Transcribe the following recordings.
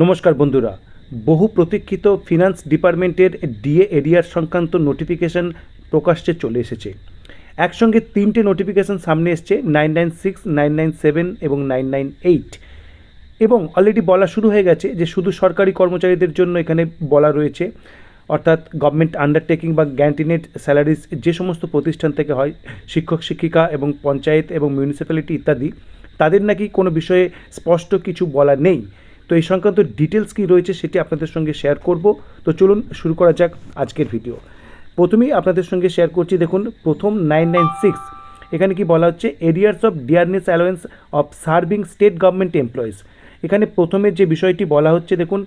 নমস্কার বন্ধুরা, বহু প্রতীক্ষিত ফিনান্স ডিপার্টমেন্টের ডিএ এরিয়ার সংক্রান্ত নোটিফিকেশন প্রকাশ্যে চলে এসেছে। একসঙ্গে তিনটে নোটিফিকেশন সামনে এসছে, 996, 997 এবং 998, এবং অলরেডি বলা শুরু হয়ে গেছে যে শুধু সরকারি কর্মচারীদের জন্য এখানে বলা রয়েছে, অর্থাৎ গভর্নমেন্ট আন্ডারটেকিং বা গ্যারান্টিনেড স্যালারিজ যে সমস্ত প্রতিষ্ঠান থেকে হয়, শিক্ষক শিক্ষিকা এবং পঞ্চায়েত এবং মিউনিসিপ্যালিটি ইত্যাদি, তাদের নাকি কোনো বিষয়ে স্পষ্ট কিছু বলা নেই। তো এই সংক্রান্ত ডিটেলস কী রয়েছে সেটি আপনাদের সঙ্গে শেয়ার করব। তো চলুন শুরু করা যাক আজকের ভিডিও। প্রথমেই আপনাদের সঙ্গে শেয়ার করছি, দেখুন প্রথম 996, এখানে কি বলা হচ্ছে, arrears of dearness allowance of serving state government employees. এখানে প্রথমে যে বিষয়টি বলা হচ্ছে, দেখুন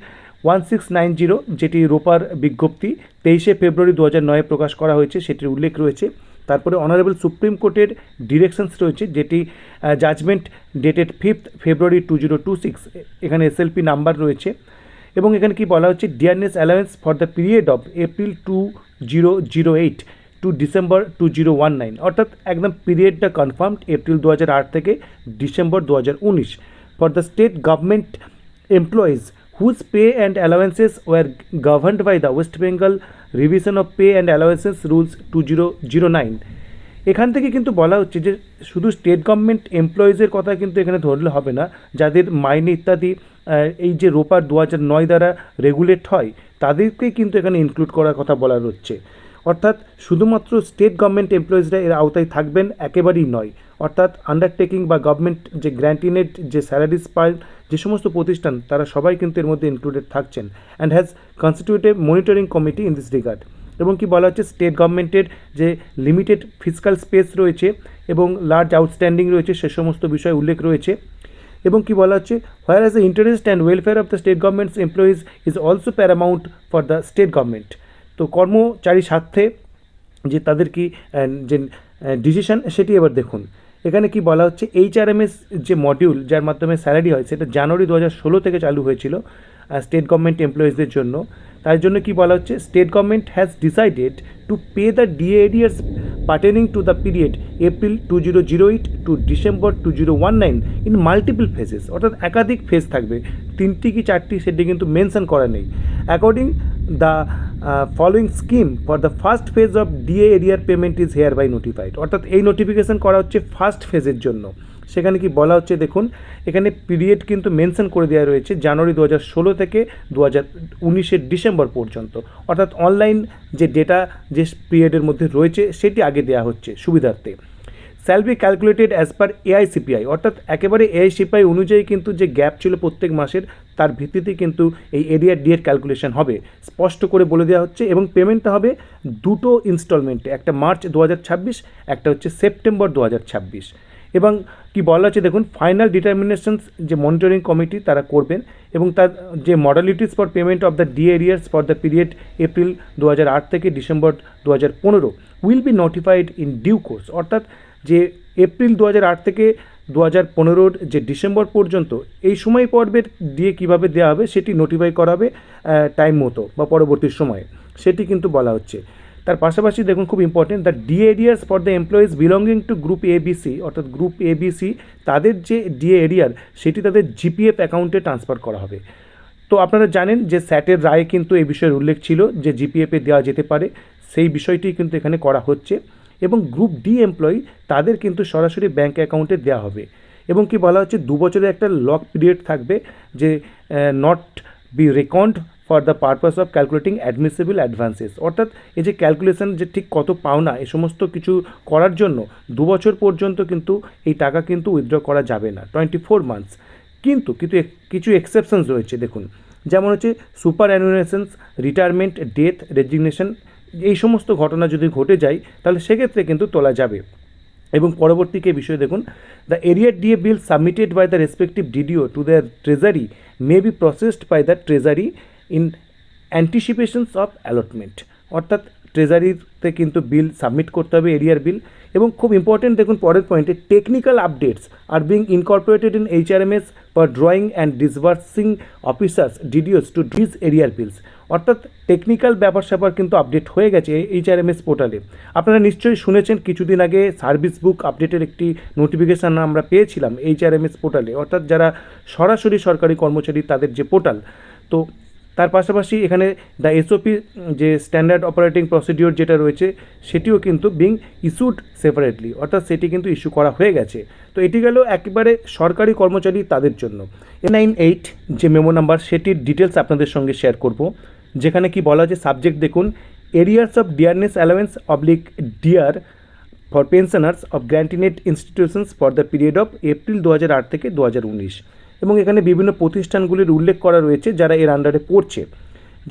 1690, যেটি রোপার বিজ্ঞপ্তি 23শে ফেব্রুয়ারি 2009 প্রকাশ করা হয়েছে, সেটির উল্লেখ রয়েছে। তারপরে অনারেবল সুপ্রিম কোর্টের ডিরেকশনস রয়েছে, যেটি জাজমেন্ট ডেটেড 5th February 2026, এখানে এসএলপি নাম্বার রয়েছে। এবং এখানে কি বলা হচ্ছে, dearness allowance for the period of April 2008 to December 2019, অর্থাৎ একদম পিরিয়ডটা কনফার্মড এপ্রিল 2008 থেকে December 2019 for the state government employees whose pay and allowances were governed by the West Bengal Revision of Pay and Allowances Rules 2009। এখান থেকে কিন্তু বলা হচ্ছে যে শুধু স্টেট গভর্নমেন্ট এমপ্লয়িজের কথা কিন্তু এখানে ধরলে হবে না, যাদের মাইনে ইত্যাদি এই যে রোপার 2009 দ্বারা রেগুলেট হয় তাদেরকেই কিন্তু এখানে ইনক্লুড করার কথা বলা হচ্ছে। অর্থাৎ শুধুমাত্র স্টেট গভর্নমেন্ট এমপ্লয়িজরা এর আওতায় থাকবেন একেবারেই নয়, অর্থাৎ আন্ডারটেকিং বা গভর্নমেন্ট যে গ্র্যান্টিনেড যে স্যালারিজ পায় যে সমস্ত প্রতিষ্ঠান, তারা সবাই কিন্তু এর মধ্যে ইনক্লুডেড থাকছেন, and has constituted monitoring committee in this regard. এবং কি বলা হচ্ছে, স্টেট গভর্নমেন্টের যে লিমিটেড ফিসকাল স্পেস রয়েছে এবং লার্জ আউটস্ট্যান্ডিং রয়েছে সে সমস্ত বিষয় উল্লেখ রয়েছে। এবং কি বলা হচ্ছে, whereas the interest and welfare of the state governments employees is also paramount for the state government. তো কর্মচারী স্বার্থে যে তাদের কি যে ডিসিশন, সেটি এবার দেখুন। এখানে কি বলা হচ্ছে, এইচআরএমএস যে মডিউল যার মাধ্যমে স্যালারি হয়, সেটা জানুয়ারি 2016 থেকে চালু হয়েছিল স্টেট গভর্নমেন্ট এমপ্লয়িজদের জন্য। তার জন্য কি বলা হচ্ছে, state government has decided to pay the DA arrears pertaining to the period April 2008 to December 2019 in multiple phases, অর্থাৎ একাধিক ফেজ থাকবে, 3টি কি 4টি সেটি কিন্তু মেনশন করা নেই। According the following scheme for the first phase of DA arrear payment is hereby notified, অর্থাৎ এই নোটিফিকেশন করা হচ্ছে ফার্স্ট ফেজের জন্য। সেখানে কি বলা হচ্ছে, দেখুন এখানে পিরিয়ড কিন্তু মেনশন করে দেওয়া রয়েছে জানুয়ারি 2016 থেকে 2019 ডিসেম্বর পর্যন্ত, অর্থাৎ অনলাইন যে ডেটা যে পিরিয়ডের মধ্যে রয়েছে সেটি আগে দেওয়া হচ্ছে সুবিধার্থে। Shall be calculated as per AICPI, অর্থাৎ একেবারে এআইসিপিআই অনুযায়ী কিন্তু যে গ্যাপ ছিল প্রত্যেক মাসের, তার ভিত্তিতে কিন্তু এই এরিয়ার ডিএর ক্যালকুলেশন হবে, স্পষ্ট করে বলে দেওয়া হচ্ছে। এবং পেমেন্টটা হবে দুটো ইনস্টলমেন্টে, একটা মার্চ 2026, একটা হচ্ছে সেপ্টেম্বর 2026। এবং কি বলা হচ্ছে, দেখুন ফাইনাল ডিটারমিনেশনস যে মনিটরিং কমিটি তারা করবেন, এবং তার যে modalities for payment of the DA arrears for the period April 2008 থেকে December 2015 will be notified in due course, অর্থাৎ যে এপ্রিল 2008 থেকে 2015 যে ডিসেম্বর পর্যন্ত এই সময় পর্বের দিয়ে কীভাবে দেওয়া হবে সেটি নোটিফাই করা হবে টাইম মতো বা পরবর্তী সময়ে, সেটি কিন্তু বলা হচ্ছে। তার পাশাপাশি দেখুন খুব important, the DA arrears for the employees belonging to group ABC, অর্থাৎ গ্রুপ এবিসি তাদের যে ডিএ এরিয়ার সেটি তাদের জিপিএফ অ্যাকাউন্টে ট্রান্সফার করা হবে। তো আপনারা জানেন যে স্যাটের রায়ে কিন্তু এই বিষয়ের উল্লেখ ছিল যে জিপিএফে দেওয়া যেতে পারে, সেই বিষয়টি কিন্তু এখানে করা হচ্ছে। এবং গ্রুপ ডি এমপ্লয়ি তাদের কিন্তু সরাসরি ব্যাঙ্ক অ্যাকাউন্টে দেওয়া হবে। এবং কি বলা হচ্ছে, 2 বছরের একটা লক পিরিয়ড থাকবে যে not be reckoned for the purpose of calculating admissible advances, অর্থাৎ এই যে ক্যালকুলেশন যে ঠিক কত পাওনা এ সমস্ত কিছু করার জন্য 2 বছর পর্যন্ত কিন্তু এই টাকা কিন্তু উইথড্র করা যাবে না, 24 মান্থস। কিন্তু কিছু এক্সেপশনস রয়েছে, দেখুন যেমন হচ্ছে সুপার অ্যানুয়েশনস, রিটায়ারমেন্ট, ডেথ, রেজিগনেশন, এই সমস্ত ঘটনা যদি ঘটে যায় তাহলে সেক্ষেত্রে কিন্তু তোলা যাবে। এবং পরবর্তীকে বিষয়ে দেখুন, the arrear DA bill submitted by the respective DDO to the treasury may be processed by the treasury in anticipations of allotment, অর্থাৎ ট্রেজারিতে কিন্তু বিল সাবমিট করতে হবে, এরিয়ার বিল। এবং খুব ইম্পর্টেন্ট দেখুন পরের পয়েন্টে, technical updates are being incorporated in HRMS for drawing and disbursing officers DDOs to this arrear bills. অর্থাৎ টেকনিক্যাল ব্যাপার স্যাপার কিন্তু আপডেট হয়ে গেছে HRMS পোর্টালে। আপনারা নিশ্চয়ই শুনেছেন কিছুদিন আগে সার্ভিস বুক আপডেটের একটি নোটিফিকেশান আমরা পেয়েছিলাম HRMS পোর্টালে, অর্থাৎ যারা সরাসরি সরকারি কর্মচারী তাদের যে পোর্টাল। তো তার পাশাপাশি এখানে দ্য এসওপি যে স্ট্যান্ডার্ড অপারেটিং প্রসিডিওর যেটা রয়েছে সেটিও কিন্তু বিং ইস্যুড সেপারেটলি, অর্থাৎ সেটি কিন্তু ইস্যু করা হয়ে গেছে। তো এটি গেল একেবারে সরকারি কর্মচারী তাদের জন্য। 98 যে মেমো নাম্বার সেটির ডিটেলস আপনাদের সঙ্গে শেয়ার করব, যেখানে কি বলা আছে সাবজেক্ট দেখুন, arrears of dearness allowance oblique dear for pensioners of grant in aid institutions for the period of April 2008 থেকে 2019। এবং এখানে বিভিন্ন প্রতিষ্ঠানগুলির উল্লেখ করা রয়েছে যারা এর আন্ডারে পড়ছে।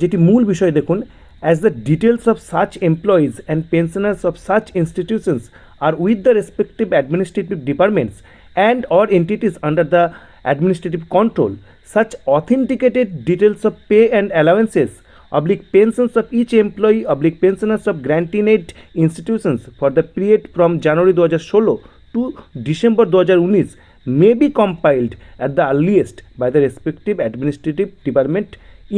যেটি মূল বিষয় দেখুন, as the details of such employees and pensioners of such institutions are with the respective administrative departments and or entities under the administrative control, such authenticated details of pay and allowances oblique pensions of each employee oblique pensioners of grantinate institutions for the period from January 2016 to December 2019 may be compiled at the earliest by the respective administrative department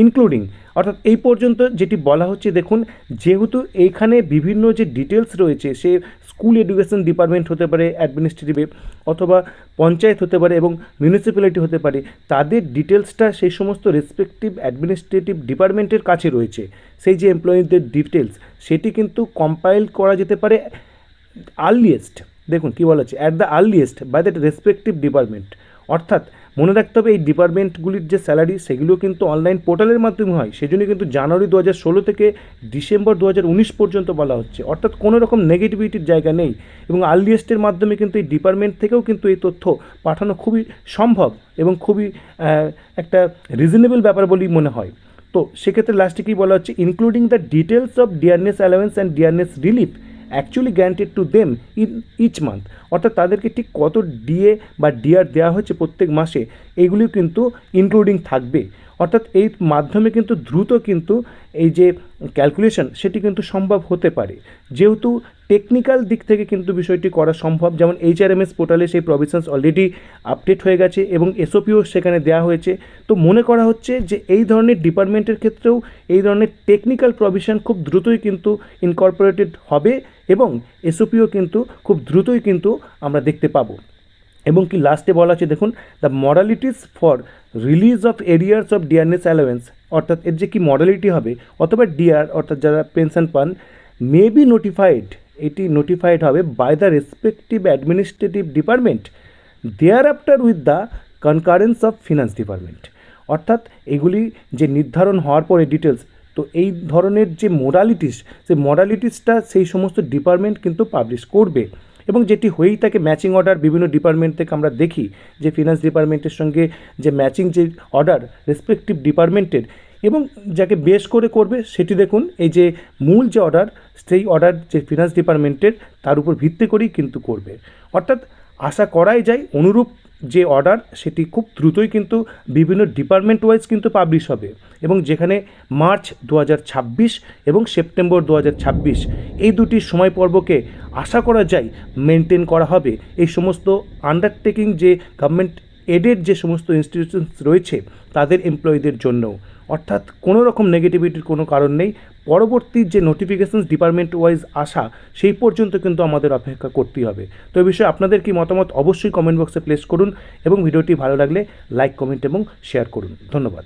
including. অর্থাৎ এই পর্যন্ত যেটি বলা হচ্ছে দেখুন, যেহেতু এইখানে বিভিন্ন যে ডিটেলস রয়েছে, সে স্কুল এডুকেশন ডিপার্টমেন্ট হতে পারে অ্যাডমিনিস্ট্রেটিভে, অথবা পঞ্চায়েত হতে পারে এবং মিউনিসিপ্যালিটি হতে পারে, তাদের ডিটেলসটা সেই সমস্ত রেসপেক্টিভ অ্যাডমিনিস্ট্রেটিভ ডিপার্টমেন্টের কাছে রয়েছে। সেই যে এমপ্লয়িদের ডিটেলস সেটি কিন্তু কম্পাইল করা যেতে পারে আর্লিয়েস্ট, দেখুন কী বলা আছে, at the earliest by that respective department. অর্থাৎ মনে রাখতে হবে এই ডিপার্টমেন্টগুলির যে স্যালারি সেগুলো কিন্তু অনলাইন পোর্টালের মাধ্যমে হয়, সেজন্য কিন্তু জানুয়ারি 2016 থেকে ডিসেম্বর 2019 পর্যন্ত বলা হচ্ছে। অর্থাৎ কোনো রকম নেগেটিভিটির জায়গা নেই, এবং আর্লিয়েস্টের মাধ্যমে কিন্তু এই ডিপার্টমেন্ট থেকেও কিন্তু এই তথ্য পাঠানো খুবই সম্ভব এবং খুবই একটা রিজনেবল ব্যাপার বলেই মনে হয়। তো সেক্ষেত্রে লাস্টে কী বলা হচ্ছে, including the details of dearness allowance and dearness relief actually granted to them in each month. অর্থাৎ তাদেরকে ঠিক কত ডিএ বা ডিআর দেওয়া হচ্ছে প্রত্যেক মাসে, এইগুলিও কিন্তু ইনক্লুডিং থাকবে। অর্থাৎ এই মাধ্যমে কিন্তু দ্রুত কিন্তু এই যে ক্যালকুলেশন সেটি কিন্তু সম্ভব হতে পারে, যেহেতু টেকনিক্যাল দিক থেকে কিন্তু বিষয়টি করা সম্ভব। যেমন HRMS পোর্টালে সেই প্রভিশনস অলরেডি আপডেট হয়ে গেছে এবং এসওপিও সেখানে দেওয়া হয়েছে। তো মনে করা হচ্ছে যে এই ধরনের ডিপার্টমেন্টের ক্ষেত্রেও এই ধরনের টেকনিক্যাল প্রভিশন খুব দ্রুতই কিন্তু ইনকর্পোরেটেড হবে এবং এসওপিও কিন্তু খুব দ্রুতই কিন্তু আমরা দেখতে পাবো। এবং কি লাস্টে বলা আছে দেখুন, the modalities for release of arrears of dearness allowance, অর্থাৎ এর যে কি মডালিটি হবে অথবা ডিআর অর্থাৎ যারা পেনশন পান, মে বি নোটিফাইড, এটি নোটিফাইড হবে by the respective administrative department thereafter with the concurrence of finance department. অর্থাৎ এগুলি যে নির্ধারণ হওয়ার পরে ডিটেলস, তো এই ধরনের যে মোডালিটিস, সেই মোডালিটিসটা সেই সমস্ত ডিপার্টমেন্ট কিন্তু পাবলিশ করবে। এবং যেটি হয়েই থাকে ম্যাচিং অর্ডার বিভিন্ন ডিপার্টমেন্ট থেকে আমরা দেখি যে ফিনান্স ডিপার্টমেন্টের সঙ্গে যে ম্যাচিং যে অর্ডার রেসপেক্টিভ ডিপার্টমেন্টের, এবং যাকে বেশ করে করবে সেটি দেখুন এই যে মূল যে অর্ডার, সেই অর্ডার যে ফিনান্স ডিপার্টমেন্টের তার উপর ভিত্তি করেই কিন্তু করবে। অর্থাৎ আশা করাই যায় অনুরূপ যে অর্ডার সেটি খুব দ্রুতই কিন্তু বিভিন্ন ডিপার্টমেন্ট ওয়াইজ কিন্তু পাবলিশ হবে, এবং যেখানে মার্চ 2026 এবং সেপ্টেম্বর 2026 এই দুটি সময় পর্বকে আশা করা যায় মেনটেন করা হবে এই সমস্ত আন্ডারটেকিং যে গভর্নমেন্ট এডেড যে সমস্ত ইনস্টিটিউশনস রয়েছে তাদের এমপ্লয়ীদের জন্যও। অর্থাৎ কোনো রকম নেগেটিভিটির কোনো কারণ নেই। পরবর্তী যে নোটিফিকেশনস ডিপার্টমেন্ট ওয়াইজ আসা সেই পর্যন্ত কিন্তু আমাদের অপেক্ষা করতেই হবে। তো এই বিষয়ে আপনাদের কি মতামত অবশ্যই কমেন্ট বক্সে প্লেস করুন, এবং ভিডিওটি ভালো লাগলে লাইক, কমেন্ট এবং শেয়ার করুন। ধন্যবাদ।